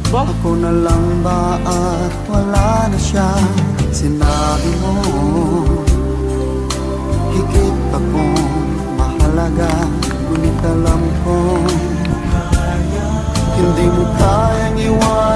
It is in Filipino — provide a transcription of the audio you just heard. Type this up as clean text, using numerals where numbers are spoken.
Takbo. Ako na lang ba at wala na siya? Sinabi mo higit akong mahalaga, ngunit alam ko hindi mo kayang iwan